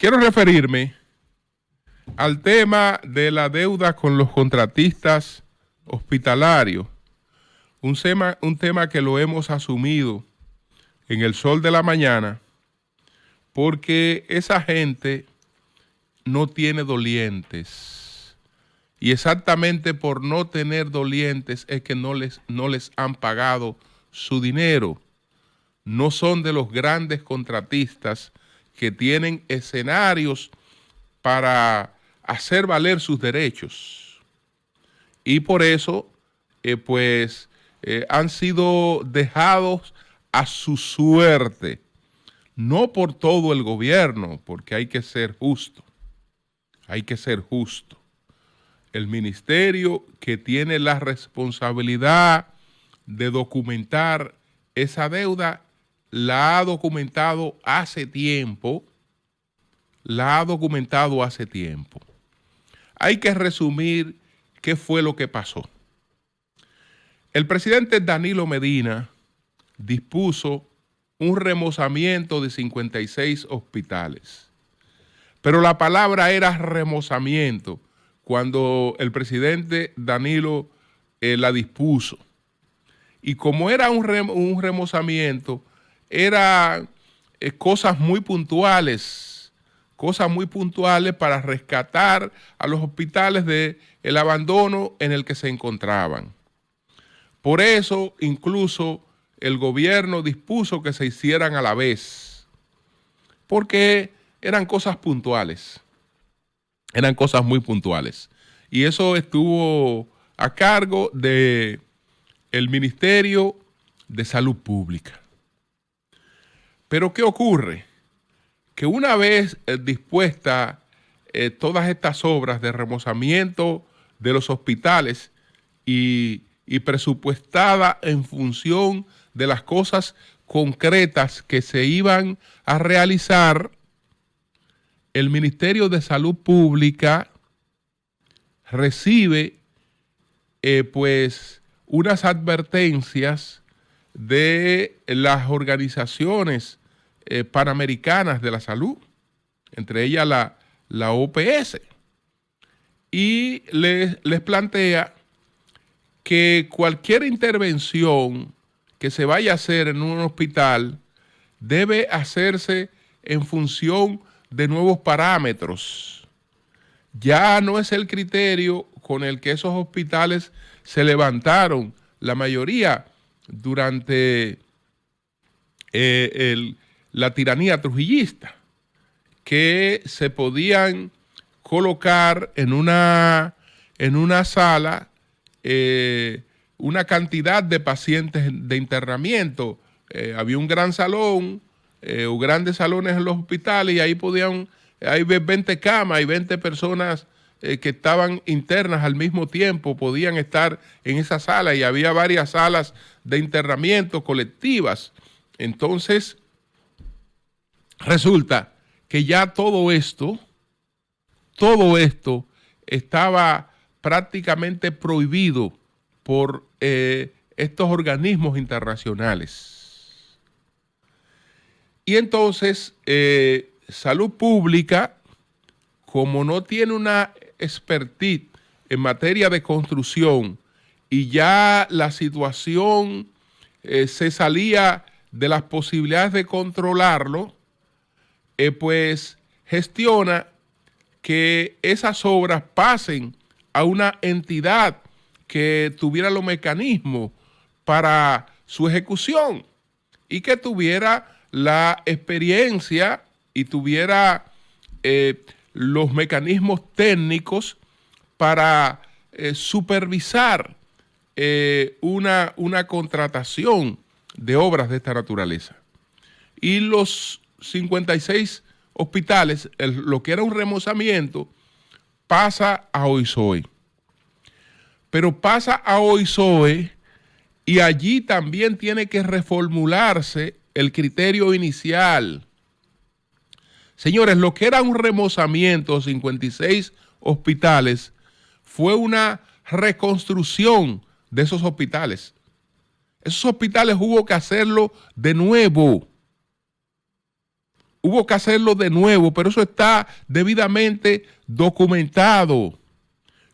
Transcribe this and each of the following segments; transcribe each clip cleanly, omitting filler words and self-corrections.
Quiero referirme al tema de la deuda con los contratistas hospitalarios, un tema que lo hemos asumido en el sol de la mañana, porque esa gente no tiene dolientes. Y exactamente por no tener dolientes es que no les han pagado su dinero. No son de los grandes contratistas que tienen escenarios para hacer valer sus derechos. Y por eso, han sido dejados a su suerte. No por todo el gobierno, porque hay que ser justo. Hay que ser justo. El ministerio que tiene la responsabilidad de documentar esa deuda la ha documentado hace tiempo. Hay que resumir qué fue lo que pasó. El presidente Danilo Medina dispuso un remozamiento de 56 hospitales. Pero la palabra era remozamiento cuando el presidente Danilo la dispuso. Y como era un remozamiento, eran cosas muy puntuales para rescatar a los hospitales del abandono en el que se encontraban. Por eso, incluso, el gobierno dispuso que se hicieran a la vez, porque eran cosas puntuales, eran cosas muy puntuales. Y eso estuvo a cargo del Ministerio de Salud Pública. Pero ¿qué ocurre? Que una vez dispuestas todas estas obras de remozamiento de los hospitales y presupuestada en función de las cosas concretas que se iban a realizar, el Ministerio de Salud Pública recibe unas advertencias de las organizaciones panamericanas de la salud, entre ellas la OPS, y les plantea que cualquier intervención que se vaya a hacer en un hospital debe hacerse en función de nuevos parámetros. Ya no es el criterio con el que esos hospitales se levantaron, la mayoría durante la tiranía trujillista, que se podían colocar en una sala una cantidad de pacientes de internamiento. Había un gran salón o grandes salones en los hospitales y ahí hay 20 camas y 20 personas que estaban internas al mismo tiempo, podían estar en esa sala, y había varias salas de internamiento colectivas. Entonces, resulta que ya todo esto estaba prácticamente prohibido por estos organismos internacionales. Y entonces, Salud Pública, como no tiene una expertise en materia de construcción y ya la situación se salía de las posibilidades de controlarlo, gestiona que esas obras pasen a una entidad que tuviera los mecanismos para su ejecución y que tuviera la experiencia y tuviera los mecanismos técnicos para supervisar una contratación de obras de esta naturaleza. Y los 56 hospitales, lo que era un remozamiento, pasa a OISOE. Pero pasa a OISOE y allí también tiene que reformularse el criterio inicial. Señores, lo que era un remozamiento, 56 hospitales, fue una reconstrucción de esos hospitales. Esos hospitales hubo que hacerlo de nuevo. hubo que hacerlo de nuevo, pero eso está debidamente documentado.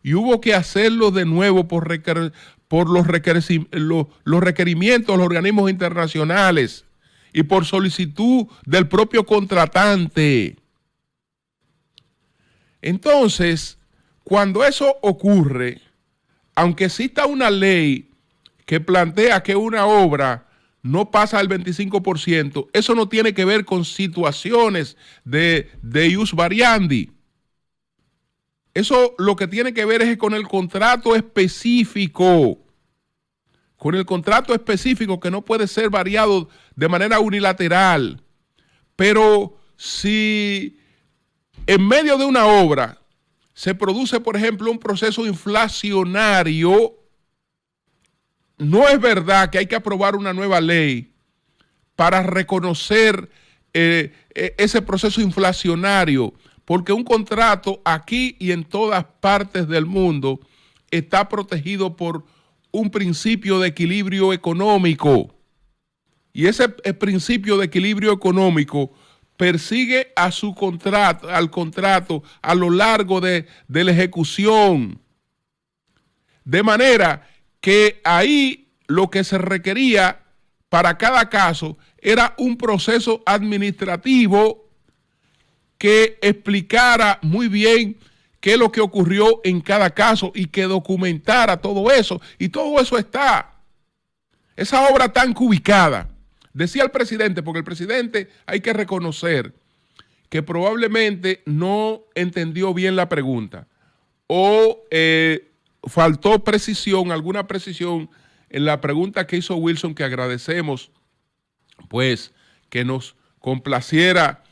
Y hubo que hacerlo de nuevo por los requerimientos de los organismos internacionales y por solicitud del propio contratante. Entonces, cuando eso ocurre, aunque exista una ley que plantea que una obra no pasa al 25%, eso no tiene que ver con situaciones de ius variandi. Eso lo que tiene que ver es con el contrato específico. Con el contrato específico que no puede ser variado de manera unilateral. Pero si en medio de una obra se produce, por ejemplo, un proceso inflacionario, no es verdad que hay que aprobar una nueva ley para reconocer ese proceso inflacionario, porque un contrato aquí y en todas partes del mundo está protegido por un principio de equilibrio económico. Y ese principio de equilibrio económico persigue a su contrato, al contrato a lo largo de la ejecución. De manera que ahí lo que se requería para cada caso era un proceso administrativo que explicara muy bien qué es lo que ocurrió en cada caso y que documentara todo eso. Y todo eso está. Esa obra tan ubicada. Decía el presidente, porque el presidente hay que reconocer que probablemente no entendió bien la pregunta o faltó precisión, alguna precisión en la pregunta que hizo Wilson, que agradecemos, pues, que nos complaciera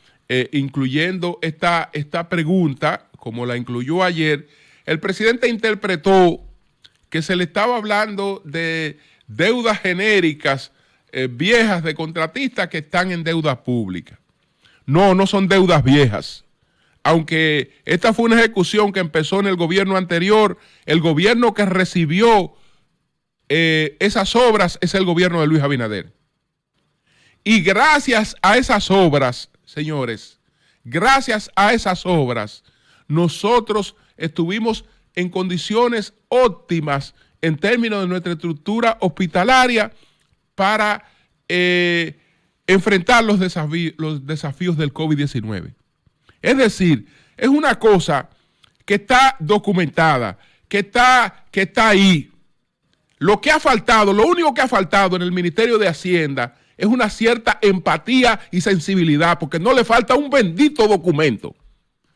incluyendo esta pregunta, como la incluyó ayer. El presidente interpretó que se le estaba hablando de deudas genéricas viejas de contratistas que están en deuda pública. No, no son deudas viejas. Aunque esta fue una ejecución que empezó en el gobierno anterior, el gobierno que recibió esas obras es el gobierno de Luis Abinader. Y gracias a esas obras, señores, gracias a esas obras, nosotros estuvimos en condiciones óptimas en términos de nuestra estructura hospitalaria para enfrentar los desafíos del COVID-19. Es decir, es una cosa que está documentada, que está ahí. Lo que ha faltado, lo único que ha faltado en el Ministerio de Hacienda es una cierta empatía y sensibilidad, porque no le falta un bendito documento.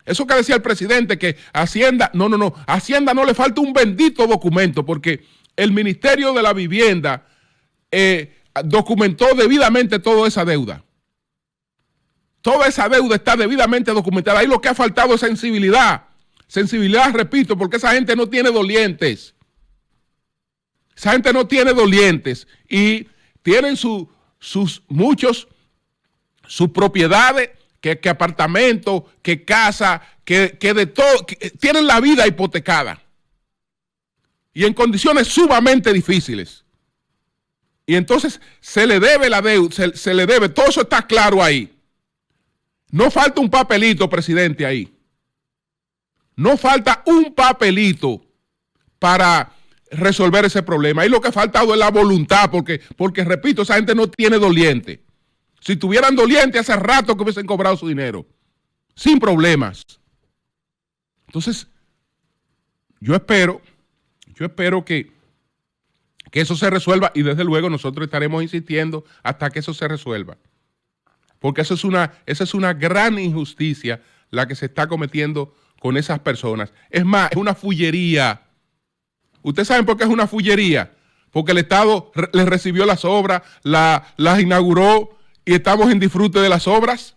Eso que decía el presidente, que Hacienda, no, Hacienda no le falta un bendito documento, porque el Ministerio de la Vivienda documentó debidamente toda esa deuda. Toda esa deuda está debidamente documentada. Ahí lo que ha faltado es sensibilidad. Sensibilidad, repito, porque esa gente no tiene dolientes. Esa gente no tiene dolientes y tienen sus propiedades, que apartamentos, que casa, que de todo, que tienen la vida hipotecada y en condiciones sumamente difíciles. Y entonces se le debe la deuda, se le debe, todo eso está claro ahí. No falta un papelito, presidente, ahí. No falta un papelito para resolver ese problema. Ahí lo que ha faltado es la voluntad, porque repito, esa gente no tiene doliente. Si tuvieran doliente, hace rato que hubiesen cobrado su dinero, sin problemas. Entonces, yo espero que eso se resuelva, y desde luego nosotros estaremos insistiendo hasta que eso se resuelva. Porque esa es una gran injusticia la que se está cometiendo con esas personas. Es más, es una fullería. ¿Ustedes saben por qué es una fullería? Porque el Estado les recibió las obras, las inauguró y estamos en disfrute de las obras.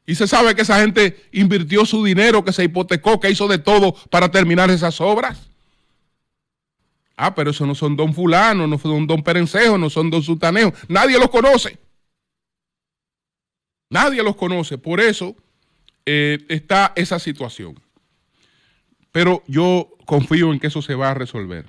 Y se sabe que esa gente invirtió su dinero, que se hipotecó, que hizo de todo para terminar esas obras. Ah, pero eso no son don fulano, no son don perencejo, no son don sultanejo. Nadie los conoce. Nadie los conoce. Por eso está esa situación. Pero yo confío en que eso se va a resolver.